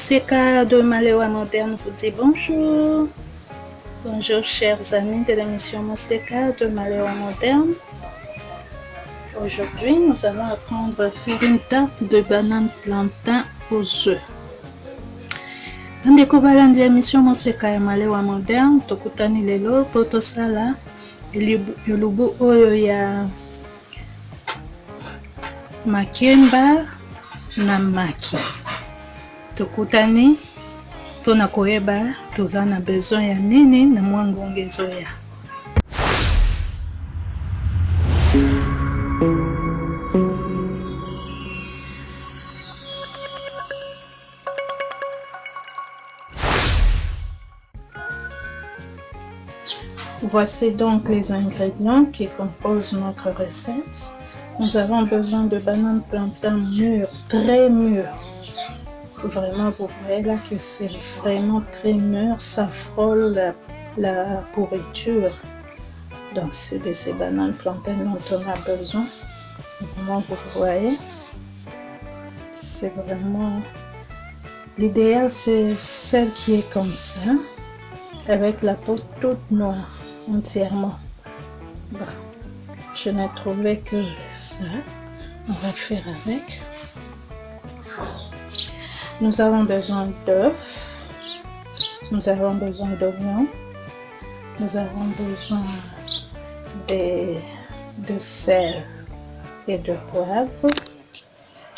Monseka de Malewa Moderne vous dit bonjour. Bonjour chers amis de l'émission Monseka de Malewa Moderne. Aujourd'hui, nous allons apprendre à faire une tarte de banane plantain aux œufs. Ndeko balandi émission Monseka ya Malewa Moderne, tokutani lelo po tosala elubu oyo ya makemba na maki. Tokutani pona koyeba toza na besoin ya nini na mwa ngongezo ya. Voici donc les ingrédients qui composent notre recette. Nous avons besoin de bananes plantain mûres, très mûres. Vraiment, vous voyez là que c'est vraiment très mûr, ça frôle la pourriture. Donc c'est de ces bananes plantain dont on a besoin. Vraiment, vous voyez, c'est vraiment... L'idéal, c'est celle qui est comme ça, avec la peau toute noire, entièrement. Bon, je n'ai trouvé que ça. On va faire avec. Nous avons besoin d'œufs, nous avons besoin d'oignons, nous avons besoin de sel et de poivre.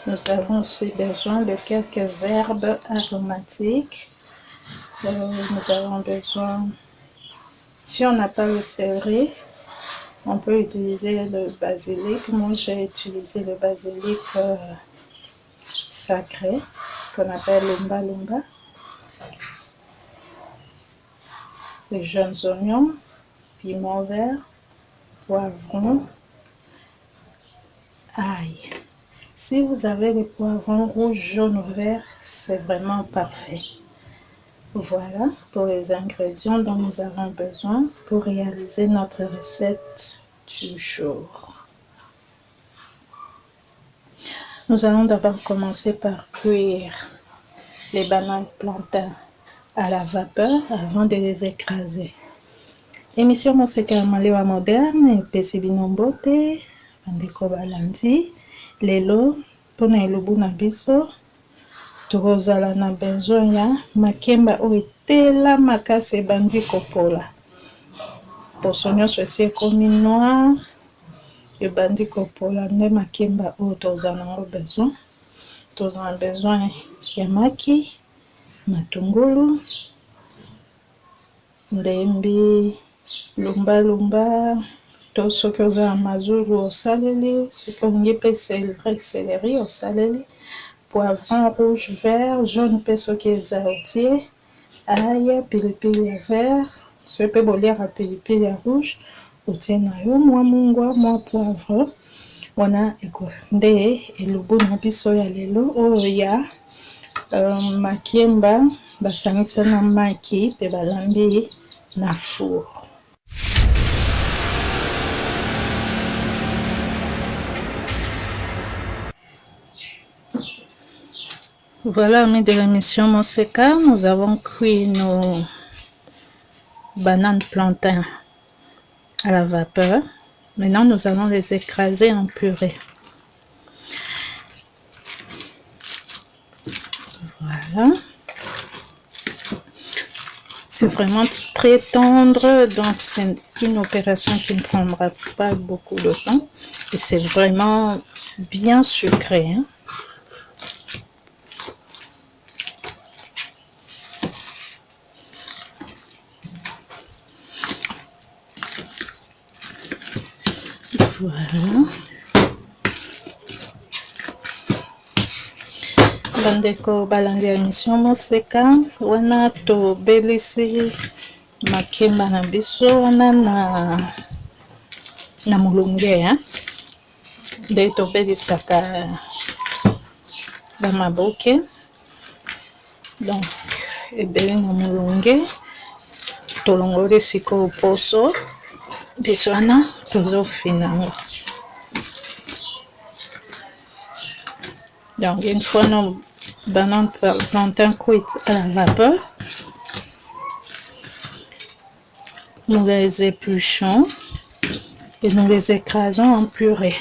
Nous avons aussi besoin de quelques herbes aromatiques. Nous avons besoin, si on n'a pas le céleri, on peut utiliser le basilic. Moi, j'ai utilisé le basilic sacré, qu'on appelle lumba lumba. Les jeunes oignons, piment vert, poivrons, ail. Si vous avez des poivrons rouges, jaunes ou verts, c'est vraiment parfait. Voilà pour les ingrédients dont nous avons besoin pour réaliser notre recette du jour. Nous allons d'abord commencer par cuire les bananes plantain à la vapeur avant de les écraser. Émission Monseka ya Malewa Moderne, epesi bino mbote, bandeko balandi, lelo pona elubu na biso, tokozala na besoin ya makemba oyo etela makasi ebandi kopola. Poso nyonso esi ekomi noir, ebandi kopola nde makemba oyo tozala nango besoin. Tozala besoin ya maki, matungulu, ndembi, lumba lumba, to soki ozala mazulu osaleli, soki olingi pe céleri osaleli, poivron rouge, vert, jaune pe soki eza otie, ail, pilipili ya vert, soki pe boliaka pilipili ya rouge, otie na yo mwa mungwa, mwa poivre. Wana nde elubu na biso ya lelo oyo ya makemba basangisa na maki pe balambi na four. Voilà, amis de l'émission Monseka, nous avons cuit nos bananes plantain à la vapeur. Maintenant, nous allons les écraser en purée. Voilà. C'est vraiment très tendre, donc c'est une opération qui ne prendra pas beaucoup de temps. Et c'est vraiment bien sucré, hein. Voilà. Bandeko balandi ya émission Monseka, wana tobelisi makemba na biso wana na mulunge, hein. Nde tobelisaka ba maboke. Donc ebele na mulunge tolongoli sikoyo poso biso wana tozofina ngo. Donc une fois bananes plantain cuites à la vapeur. Nous les épluchons et nous les écrasons en purée.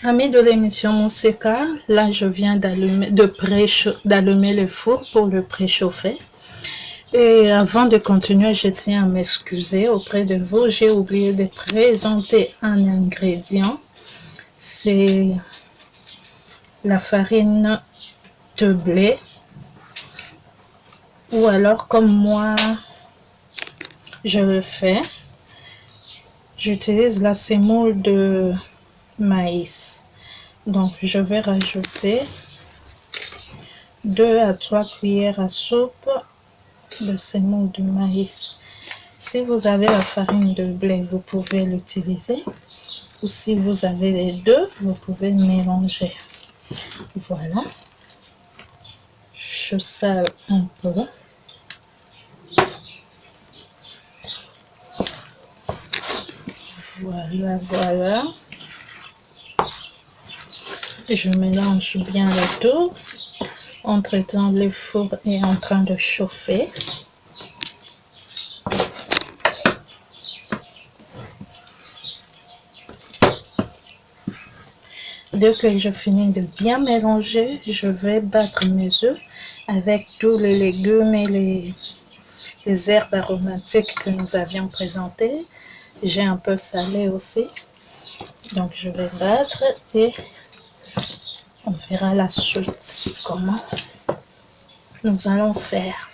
Amis de l'émission Mousseka, là je viens d'allumer le four pour le préchauffer. Et avant de continuer, je tiens à m'excuser auprès de vous. J'ai oublié de présenter un ingrédient. C'est la farine de blé. Ou alors comme moi, je le fais. J'utilise la semoule de maïs. Donc je vais rajouter 2 à 3 cuillères à soupe de semoule de maïs. Si vous avez la farine de blé, vous pouvez l'utiliser. Ou si vous avez les deux, vous pouvez mélanger. Voilà. Je sale un peu. Voilà, voilà. Je mélange bien le tout. Entre-temps, le four est en train de chauffer. Dès que je finis de bien mélanger, je vais battre mes œufs avec tous les légumes et les herbes aromatiques que nous avions présentées. J'ai un peu salé aussi. Donc je vais battre et on verra la suite, comment nous allons faire.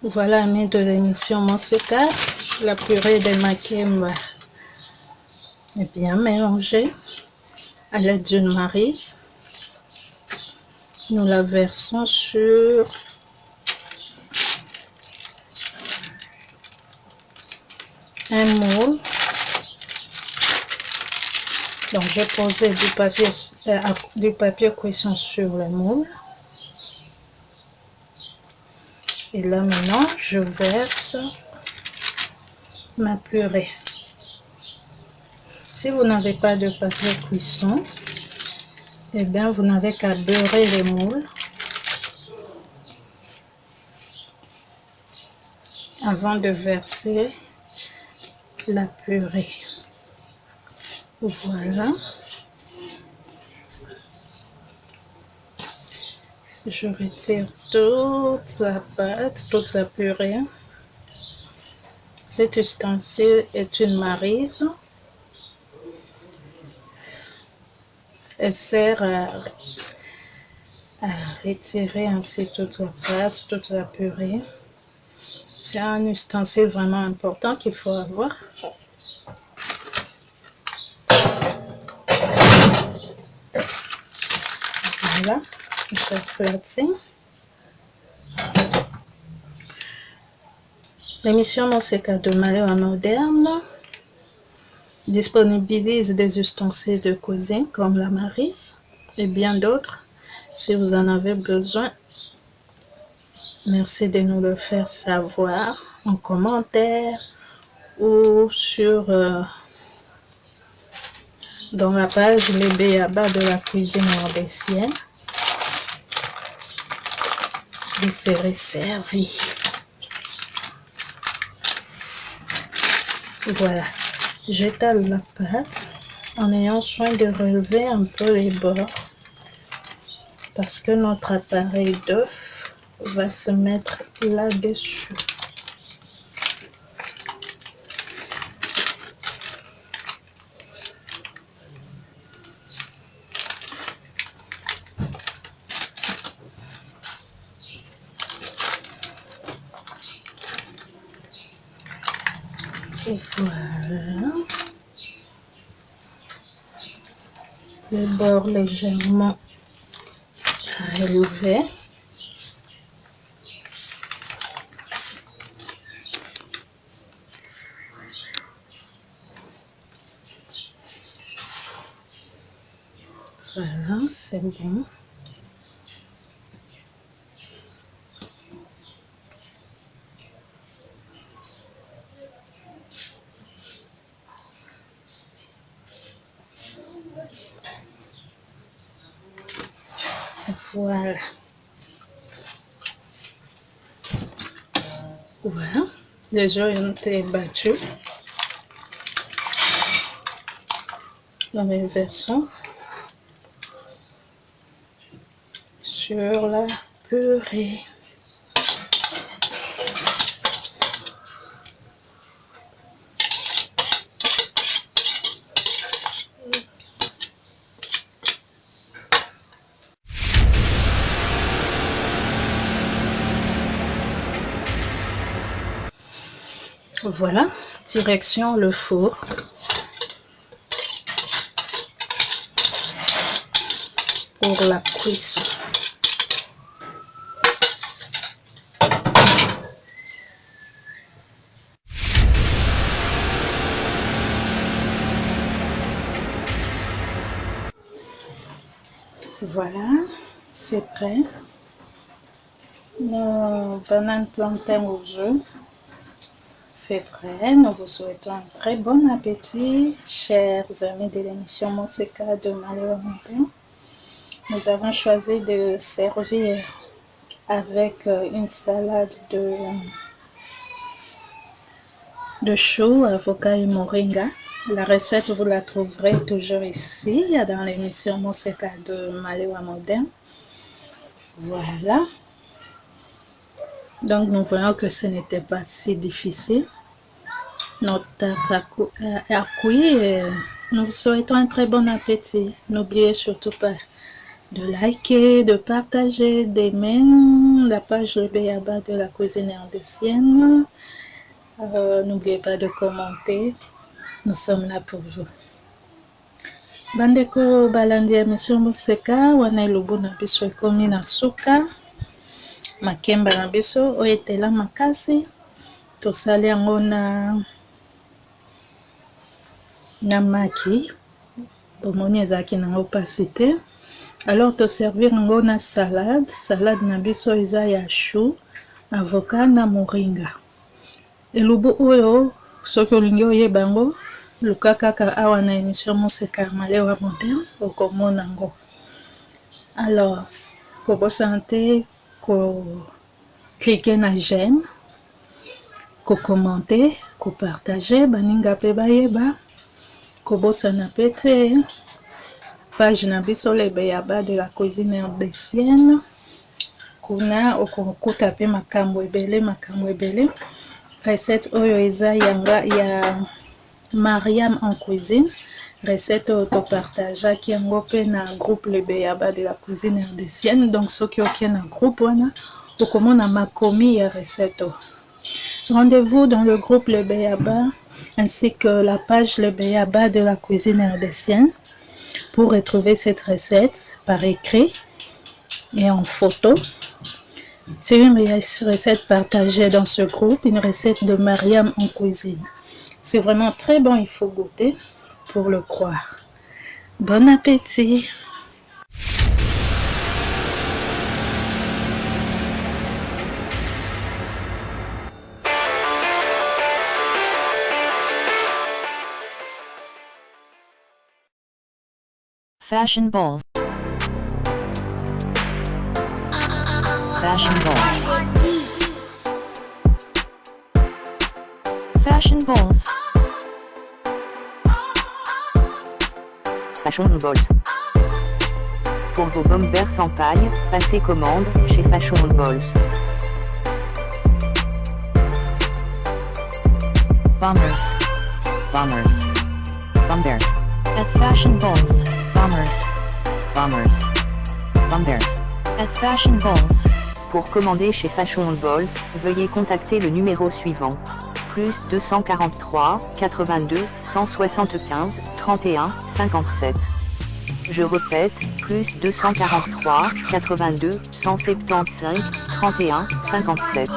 Voilà, amis de l'émission Mousseka, la purée de makemba est bien mélangée à l'aide d'une maryse. Nous la versons sur un moule. Donc j'ai posé du papier cuisson sur le moule. Et là maintenant, je verse ma purée. Si vous n'avez pas de papier cuisson, eh bien vous n'avez qu'à beurrer les moules avant de verser la purée. Voilà. Je retire toute la pâte, toute la purée. Cet ustensile est une maryse. Elle sert à retirer ainsi toute la pâte, toute la purée. C'est un ustensile vraiment important qu'il faut avoir. Voilà, j'aplatis. L'émission Mousseka de Maléwa Moderne disponibilise des ustensiles de cuisine comme la maryse et bien d'autres. Si vous en avez besoin, merci de nous le faire savoir en commentaire ou sur dans la page Les Béaba de la cuisine nordestienne. Vous serez servi. Voilà, j'étale la pâte en ayant soin de relever un peu les bords parce que notre appareil d'œuf va se mettre là-dessus. Et voilà, le bord légèrement relevé. c'est bon. Voilà. Voilà. Les œufs ont été battus. Dans mes versions. Sur la purée. Voilà, direction le four. Pour la cuisson. Voilà, c'est prêt. Nos bananes plantains aux œufs, c'est prêt. Nous vous souhaitons un très bon appétit, chers amis de l'émission Moseka de Malewa Moderne. Nous avons choisi de servir avec une salade de choux, avocat et moringa. La recette, vous la trouverez toujours ici, dans l'émission Moseka de Malewa Moderne. Voilà. Donc, nous voyons que ce n'était pas si difficile. Notre tarte a cuit et nous vous souhaitons un très bon appétit. N'oubliez surtout pas de liker, de partager, d'aimer la page Le Béaba de la cuisine indécienne. N'oubliez pas de commenter. Nous sommes là pour vous. Bandeko balandi ya Monsieur Moseka wana elobo na biso ekomi na suka makemba na biso oyo etela makasi tosali yango na maki bomoni ezalaki nango pasi te. Alors to servir yango na salade na biso eza ya chou, avocat na moringa. Elobo oyo soki olingi oyeba yango luka kaka awa na émission Moseka Malewa Moderne okomona yango. Alors kobosana te ko cliquer na j'aime, ko commenter, ko partager baninga pe bayeba, kobosana pe te page na biso Le Béaba de la cuisine indécienne. Kuna okokuta pe makambo ebele. Recette oyo eza yanga ya Mariam en cuisine. Recette auto partageaki yango pe na groupe Le Béaba de la cuisine indécienne. Donc soki okie na groupe wana okomona makomi ya recette. Rendez-vous dans le groupe Le Béaba ainsi que la page Le Béaba de la cuisine indécienne pour retrouver cette recette par écrit et en photo. C'est une recette partagée dans ce groupe, une recette de Mariam en cuisine. C'est vraiment très bon, il faut goûter pour le croire. Bon appétit! Fashion balls. Fashion balls. Fashion balls. Fashion balls. Pour vos bombers en paille, passez commande chez Fashion balls. Bombers. Bombers. Bombers. At Fashion balls. Bombers. Bombers. Bombers. At Fashion balls. Pour commander chez Fashion Balls, veuillez contacter le numéro suivant. Plus 243 82 175 31 57. Je répète, plus 243 82 175 31 57.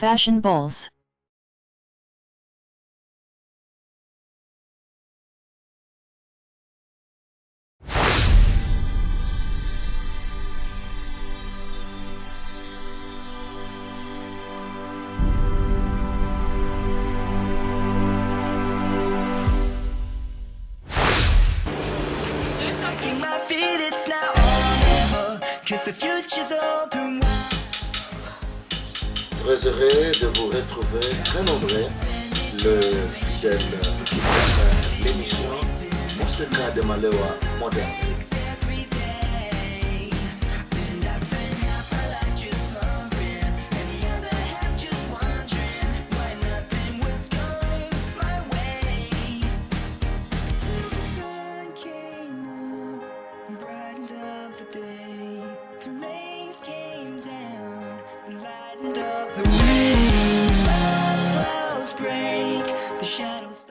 fashion balls. Très heureux de vous retrouver très nombreux, le fidèle l'émission Monseka de Malewa moderne. The wind, clouds break, the shadows.